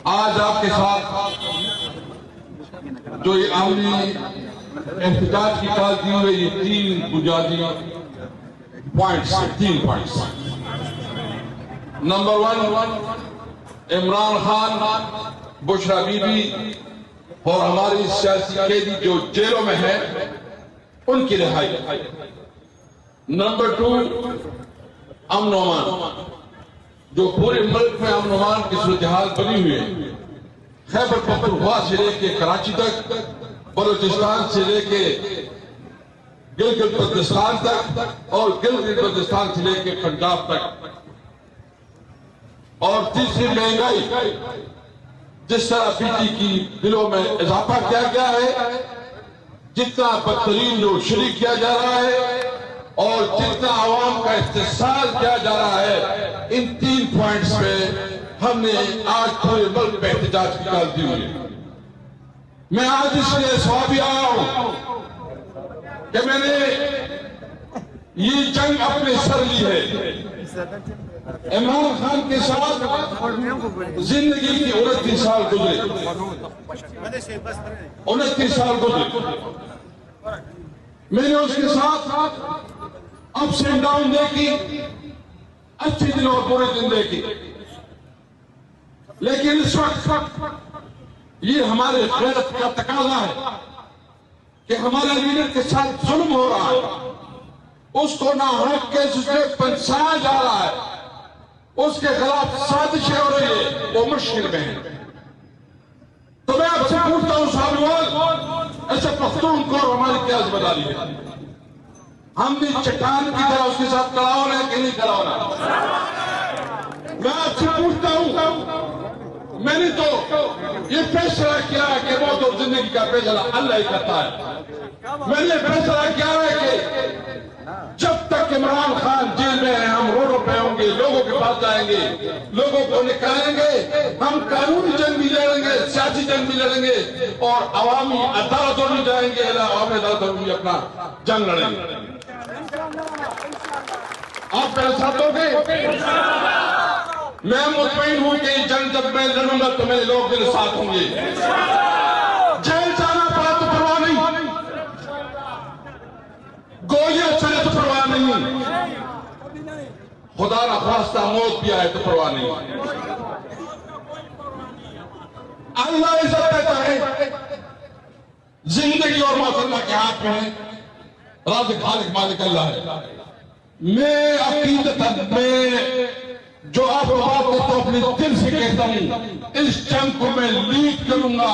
آج آپ کے ساتھ جو یہ عملی احتجاج کی کال دی ہوئی یہ 3 بنیادی points 3 points. Number 1 Imran Khan Bushra be be اور ہماری سیاسی قیدی جو جیلوں میں ہیں ان کی رہائی. نمبر 2 امن و امان جو پورے ملک میں امن و امان کی صورتحال بنی ہوئی ہے. خیبر پختونخوا سے لے کے کراچی تک، بلوچستان سے لے کے گلگت بلتستان تک اور گلگت بلتستان سے لے کے پنجاب تک. اور تیسری مہنگائی جس طرح بجلی کی بلوں میں اضافہ کیا گیا ہے، جتنا بدترین جو شریک کیا جا رہا ہے اور جتنا عوام کا استحصال کیا جا رہا ہے، ان 3 پوائنٹس پہ ہم نے آج پورے ملک میں احتجاج کی کال دی ہوئی ہے. میں آج اس لیے سوابی آیا ہوں کہ میں نے یہ جنگ اپنے سر لی ہے. عمران خان کے ساتھ زندگی کی 29 سال گزرے. 29 سال گزرے. میں نے اس کے ساتھ اپس اینڈ ڈاؤن دیکھی، اچھے دن اور برے دن دیکھی. لیکن اس وقت یہ ہمارے غیرت کا تقاضا ہے کہ ہمارے لیڈر کے ساتھ ظلم ہو رہا ہے، اس کو ناحق کے سلسلے پنسایا جا رہا ہے، اس کے خلاف سازشیں ہو رہی ہے، وہ مشکل میں ہے. تو میں آپ سے پوچھتا ہوں سابقان، ایسے پختون کو ہماری کیا ذمہ داری ہے؟ ہم بھی چٹان کی طرح اس کے ساتھ کھڑا ہونا ہے کہ نہیں کھڑا ہونا؟ میں آپ سے پوچھتا ہوں، میں نے تو یہ فیصلہ کیا ہے کہ موت اور زندگی کا فیصلہ اللہ ہی کرتا ہے. میں نے فیصلہ کیا ہے کہ جب تک عمران خان جیل میں ہیں ہم روڈوں پہ ہوں گے، لوگوں کے پاس جائیں گے، لوگوں کو نکالیں گے. ہم قانونی جنگ بھی لڑیں گے، سیاسی جنگ بھی لڑیں گے اور عوامی عدالتوں میں جائیں گے، عوامی عدالتوں میں بھی اپنا جنگ لڑیں گے. آپ میرے ساتھ ہو گے؟ میں مطمئن ہوں کہ یہ جنگ جب میں لڑوں گا تو میرے لوگ میرے ساتھ ہوں گے. جیل جانا پڑا تو پرواہ نہیں، گولیاں چلے تو پرواہ نہیں، خدا نہ خواستہ موت بھی آئے تو پرواہ نہیں. اللہ عزت دیتا ہے، زندگی اور موت اللہ کے ہاتھ میں ہے، رازق خالق مالک اللہ ہے. میں عقیدتاً جو آپ کو بات کرتا ہوں اپنے دل سے کہتا ہوں، اس جنگ کو میں لیڈ کروں گا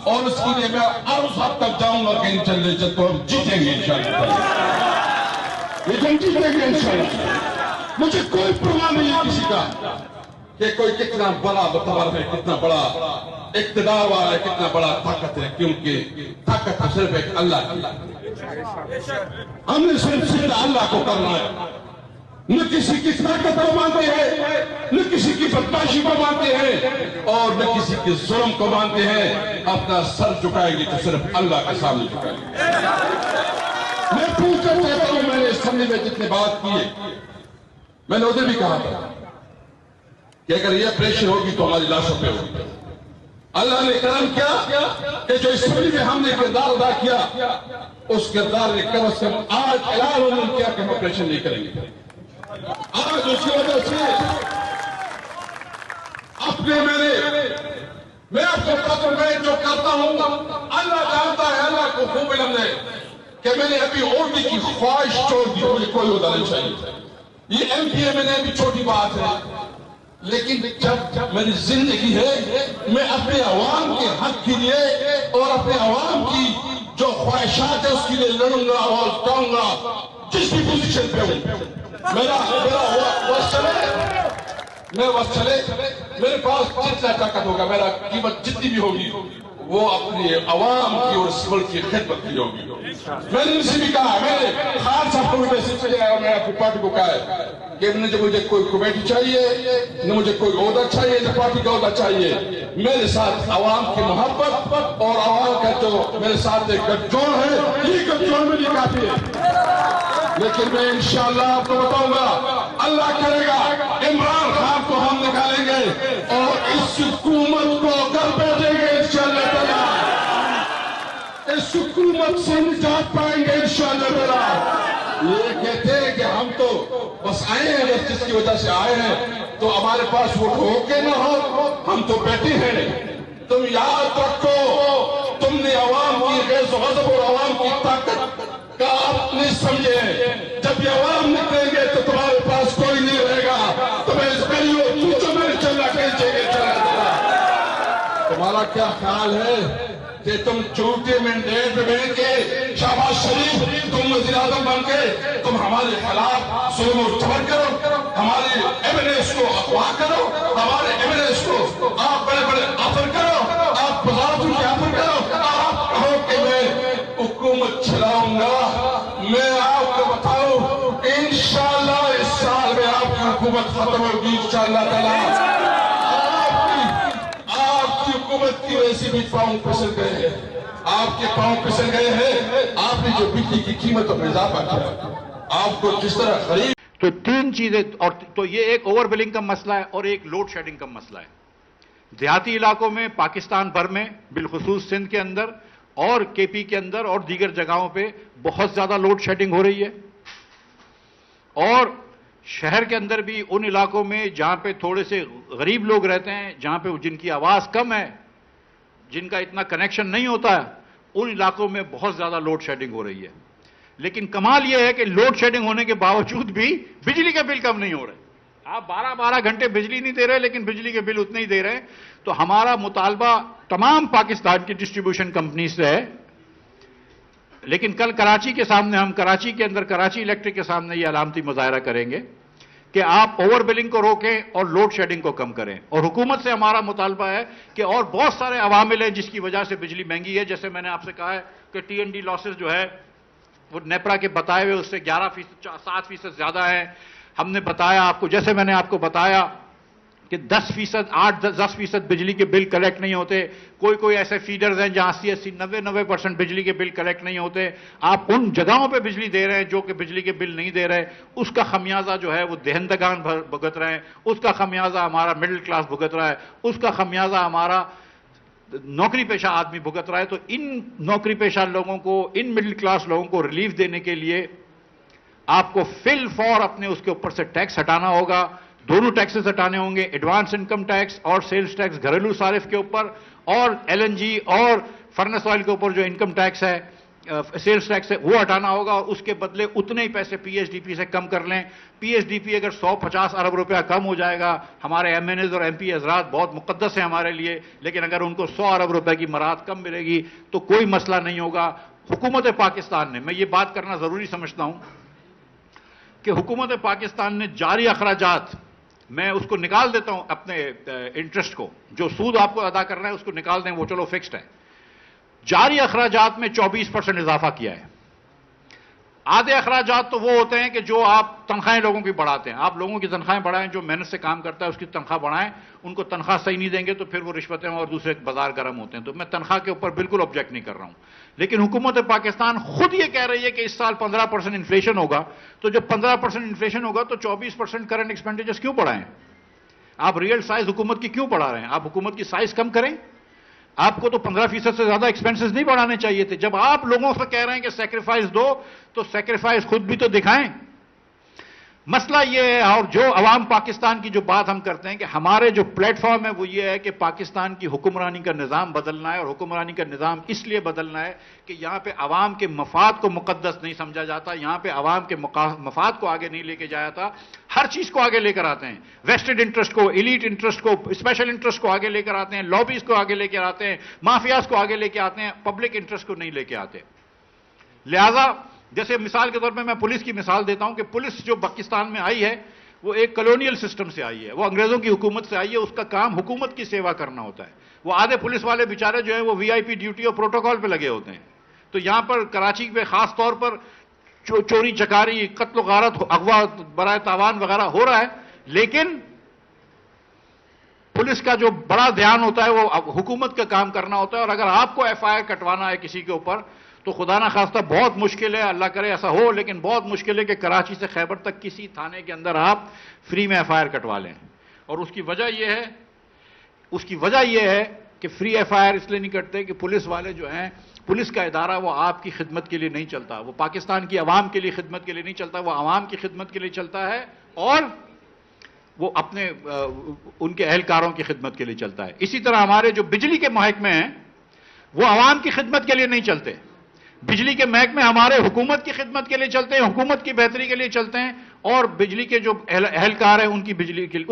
اور اس کے لیے میں عرض حد تک جاؤں گا کہ انشاءاللہ تو ہم جیتیں گے. انشاءاللہ یہ جنگ جیتیں گے انشاءاللہ. مجھے کوئی پرواہ نہیں ہے کسی کا کہ کوئی کتنا بڑا متبر ہے، کتنا بڑا اقتدار والا ہے، کتنا بڑا طاقت ہے، کیونکہ طاقت صرف ایک اللہ کی. ہم نے صرف اللہ کو کرنا ہے، نہ کسی کی طاقت کو مانتے ہیں، نہ کسی کی بدماشی کو مانتے ہیں اور نہ کسی کے ظلم کو مانتے ہیں. اپنا سر جھکائیں گے تو صرف اللہ کے سامنے جھکائیں گے. میں پوچھنا چاہتا ہوں، میں نے اسمبلی میں جتنے بات کیے، میں نے ادھر بھی کہا تھا کہ اگر یہ پریشر ہوگی تو ہماری لاشوں پہ ہوگی. اللہ نے کرم کیا کہ جو اسمبلی میں ہم نے کردار ادا کیا، اس کردار نے کم از کم آج اعلان ہونے کیا کہ ہم آپریشن نہیں کریں گے. آج اس کی وجہ سے اپنے میں آپ کو بتا دوں، میں جو کرتا ہوں اللہ جانتا ہے، اللہ کو خوب علم ہے کہ میں نے ابھی عہدے کی خواہش چھوڑ دی. مجھے کوئی عہدہ نہیں چاہیے. یہ ایم پی اے میں نے ابھی چھوٹی بات ہے، لیکن جب میری زندگی ہے میں اپنے عوام کے حق کے لیے اور اپنے عوام کی جو خواہشات ہے اس کے لیے لڑوں گا اور کہوں گا جس بھی پوزیشن پہ ہوں. میرا بس چلے، میرے پاس جتنا طاقت ہوگا، میرا قیمت جتنی بھی ہوگی وہ اپنی عوام کی اور اس ملک کی خدمت کی ہوگی. میں نے اسے بھی کہا، میں نے خان صاحب کو بھی میسج کیا اور میں اپنی پارٹی کو کہا ہے کہ مجھے کوئی کمیٹی چاہیے، نہ مجھے کوئی عہدہ چاہیے، نہ پارٹی کا عہدہ چاہیے. میرے ساتھ عوام کی محبت اور عوام کا جو میرے ساتھ ایک گٹھ جوڑ ہے، یہ گٹھ جوڑ میں نہیں کافی ہے. لیکن میں انشاءاللہ آپ کو بتاؤں گا، اللہ کرے گا عمران خان کو ہم نکالیں گے اور اس اس حکومت کو گھر بھیجیں گے انشاءاللہ تعالی. اس حکومت سے نجات پائیں گے انشاءاللہ تعالی. یہ کہتے ہیں کہ ہم تو بس آئے ہیں جس چیز کی وجہ سے آئے ہیں تو ہمارے پاس وہ ہو کے نہ ہو, ہم تو بیٹھے ہیں. تم یاد رکھو, تم نے عوام کی غیظ و غضب اور عوام کی طاقت کا آپ نہیں سمجھے. جب یہ عوام نکلیں گے تو تمہارے پاس کوئی نہیں رہے گا. تمہیں اس گلیوں چوچوں میں چلنا کھینچیں گے. تمہارا کیا خیال ہے کہ تم جھوٹے مینڈیٹ بن کے شہباز شریف تم وزیر اعظم بن کے تم ہمارے خلاف ظلم و جبر کرو, ہمارے ایم ایل اے کو اغوا کرو, ہمارے ایم ایل اے کو آپ بڑے بڑے آفر کرو, آپ وزارتوں کے آفر کرو, آپ کہو کہ میں حکومت چلاؤں گا. میں آپ کو بتاؤں انشاءاللہ اس سال میں آپ کی حکومت ختم ہوگی انشاءاللہ تعالی. حکومت کی ویسی بھی پاؤں پھسل گئے ہیں, آپ کے پاؤں پھسل گئے ہیں. آپ نے جو بجلی کی قیمتوں میں اضافہ کیا, آپ کو جس طرح خرید. تو تین چیزیں, اور تو یہ ایک اوور بلنگ کا مسئلہ ہے اور ایک لوڈ شیڈنگ کا مسئلہ ہے. دیہاتی علاقوں میں, پاکستان بھر میں, بالخصوص سندھ کے اندر اور کے پی کے اندر اور دیگر جگہوں پہ بہت زیادہ لوڈ شیڈنگ ہو رہی ہے. اور شہر کے اندر بھی ان علاقوں میں جہاں پہ تھوڑے سے غریب لوگ رہتے ہیں, جہاں پہ جن کی آواز کم ہے, جن کا اتنا کنیکشن نہیں ہوتا ہے, ان علاقوں میں بہت زیادہ لوڈ شیڈنگ ہو رہی ہے. لیکن کمال یہ ہے کہ لوڈ شیڈنگ ہونے کے باوجود بھی بجلی کے بل کم نہیں ہو رہے. آپ 12 گھنٹے بجلی نہیں دے رہے لیکن بجلی کے بل اتنے ہی دے رہے ہیں. تو ہمارا مطالبہ تمام پاکستان کی ڈسٹریبیوشن کمپنی سے ہے. لیکن کل کراچی کے سامنے, ہم کراچی کے اندر کراچی الیکٹرک کے سامنے یہ علامتی مظاہرہ کریں گے کہ آپ اوور بلنگ کو روکیں اور لوڈ شیڈنگ کو کم کریں. اور حکومت سے ہمارا مطالبہ ہے کہ اور بہت سارے عوامل ہیں جس کی وجہ سے بجلی مہنگی ہے. جیسے میں نے آپ سے کہا ہے کہ ٹی این ڈی لاسز جو ہے وہ نیپرا کے بتائے ہوئے اس سے 7% زیادہ ہیں. ہم نے بتایا آپ کو, جیسے میں نے آپ کو بتایا کہ 10%, 8-10% بجلی کے بل کلیکٹ نہیں ہوتے. کوئی ایسے فیڈرز ہیں جہاں 80-90% بجلی کے بل کلیکٹ نہیں ہوتے. آپ ان جگہوں پہ بجلی دے رہے ہیں جو کہ بجلی کے بل نہیں دے رہے. اس کا خمیازہ جو ہے وہ دہندگان بھگت رہے ہیں, اس کا خمیازہ ہمارا مڈل کلاس بھگت رہا ہے, اس کا خمیازہ ہمارا نوکری پیشہ آدمی بھگت رہا ہے. تو ان نوکری پیشہ لوگوں کو, ان مڈل کلاس لوگوں کو ریلیف دینے کے لیے آپ کو فل فور اپنے اس کے اوپر سے ٹیکس ہٹانا ہوگا. دونوں ٹیکسز ہٹانے ہوں گے, ایڈوانس انکم ٹیکس اور سیلز ٹیکس گھریلو صارف کے اوپر, اور ایل این جی اور فرنس آئل کے اوپر جو انکم ٹیکس ہے, سیلز ٹیکس ہے, وہ ہٹانا ہوگا. اور اس کے بدلے اتنے ہی پیسے پی ایچ ڈی پی سے کم کر لیں. پی ایچ ڈی پی اگر 150 ارب روپیہ کم ہو جائے گا, ہمارے ایم این ایز اور ایم پی حضرات بہت مقدس ہیں ہمارے لیے, لیکن اگر ان کو 100 ارب روپے کی مراعات کم ملے گی تو کوئی مسئلہ نہیں ہوگا. حکومت پاکستان نے, میں یہ بات کرنا ضروری سمجھتا ہوں کہ حکومت پاکستان نے جاری اخراجات, میں اس کو نکال دیتا ہوں اپنے انٹرسٹ کو, جو سود آپ کو ادا کرنا ہے اس کو نکال دیں, وہ چلو فکسڈ ہے. جاری اخراجات میں 24% اضافہ کیا ہے. آدھے اخراجات تو وہ ہوتے ہیں کہ جو آپ تنخواہیں لوگوں کی بڑھاتے ہیں. آپ لوگوں کی تنخواہیں بڑھائیں, جو محنت سے کام کرتا ہے اس کی تنخواہ بڑھائیں. ان کو تنخواہ صحیح نہیں دیں گے تو پھر وہ رشوتیں اور دوسرے بازار گرم ہوتے ہیں. تو میں تنخواہ کے اوپر بالکل آبجیکٹ نہیں کر رہا ہوں. لیکن حکومت پاکستان خود یہ کہہ رہی ہے کہ اس سال 15% انفلیشن ہوگا. تو جب 15% انفلیشن ہوگا تو 24% کرنٹ ایکسپینڈیچرز کیوں بڑھائیں؟ آپ ریئل سائز حکومت کی کیوں بڑھا رہے ہیں؟ آپ حکومت کی سائز کم کریں. آپ کو تو 15% سے زیادہ ایکسپینسز نہیں بڑھانے چاہیے تھے. جب آپ لوگوں سے کہہ رہے ہیں کہ سیکریفائز دو تو سیکریفائز خود بھی تو دکھائیں. مسئلہ یہ ہے, اور جو عوام پاکستان کی جو بات ہم کرتے ہیں کہ ہمارے جو پلیٹ فارم ہے وہ یہ ہے کہ پاکستان کی حکمرانی کا نظام بدلنا ہے. اور حکمرانی کا نظام اس لیے بدلنا ہے کہ یہاں پہ عوام کے مفاد کو مقدس نہیں سمجھا جاتا, یہاں پہ عوام کے مفاد کو آگے نہیں لے کے جایا جاتا. ہر چیز کو آگے لے کر آتے ہیں, ویسٹڈ انٹرسٹ کو, ایلیٹ انٹرسٹ کو, اسپیشل انٹرسٹ کو آگے لے کر آتے ہیں, لابیز کو آگے لے کے آتے ہیں, مافیاز کو آگے لے کے آتے ہیں, پبلک انٹرسٹ کو نہیں لے کے آتے. لہذا جیسے مثال کے طور پہ میں پولیس کی مثال دیتا ہوں کہ پولیس جو پاکستان میں آئی ہے وہ ایک کلونیل سسٹم سے آئی ہے, وہ انگریزوں کی حکومت سے آئی ہے. اس کا کام حکومت کی سیوا کرنا ہوتا ہے. وہ آدھے پولیس والے بیچارے جو ہیں وہ وی آئی پی ڈیوٹی اور پروٹوکول پہ لگے ہوتے ہیں. تو یہاں پر کراچی پہ خاص طور پر چوری چکاری, قتل و غارت, اغوا برائے تاوان وغیرہ ہو رہا ہے. لیکن پولیس کا جو بڑا دھیان ہوتا ہے وہ حکومت کا کام کرنا ہوتا ہے. اور اگر آپ کو ایف آئی آر کٹوانا ہے کسی کے اوپر تو خدا نہ خواستہ بہت مشکل ہے, اللہ کرے ایسا ہو, لیکن بہت مشکل ہے کہ کراچی سے خیبر تک کسی تھانے کے اندر آپ فری میں ایف آئی آر کٹوا لیں. اور اس کی وجہ یہ ہے اس کی وجہ یہ ہے کہ فری ایف آئی آر اس لیے نہیں کرتے کہ پولیس والے جو ہیں، پولیس کا ادارہ وہ آپ کی خدمت کے لیے نہیں چلتا، وہ پاکستان کی عوام کے لیے خدمت کے لیے نہیں چلتا، وہ عوام کی خدمت کے لیے چلتا ہے اور وہ اپنے ان کے اہلکاروں کی خدمت کے لیے چلتا ہے۔ اسی طرح ہمارے جو بجلی کے محکمے ہیں وہ عوام کی خدمت کے لیے نہیں چلتے، بجلی کے محکمے ہمارے حکومت کی خدمت کے لیے چلتے ہیں، حکومت کی بہتری کے لیے چلتے ہیں، اور بجلی کے جو اہلکار ہیں ان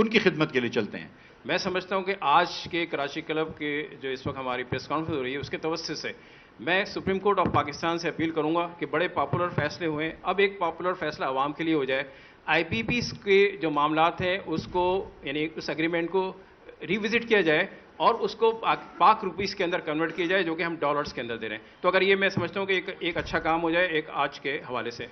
کی خدمت کے لیے چلتے ہیں۔ میں سمجھتا ہوں کہ آج کے کراچی کلب کے جو اس وقت ہماری پریس کانفرنس ہو رہی ہے اس کے توسط سے میں سپریم کورٹ آف پاکستان سے اپیل کروں گا کہ بڑے پاپولر فیصلے ہوئے، اب ایک پاپولر فیصلہ عوام کے لیے ہو جائے، آئی پی پیز کے جو معاملات ہیں اس کو یعنی اس ایگریمنٹ کو ریوزٹ کیا جائے اور اس کو پاک روپیز کے اندر کنورٹ کیا جائے جو کہ ہم ڈالرز کے اندر دے رہے ہیں۔ تو اگر یہ میں سمجھتا ہوں کہ ایک اچھا کام ہو جائے ایک آج کے حوالے سے۔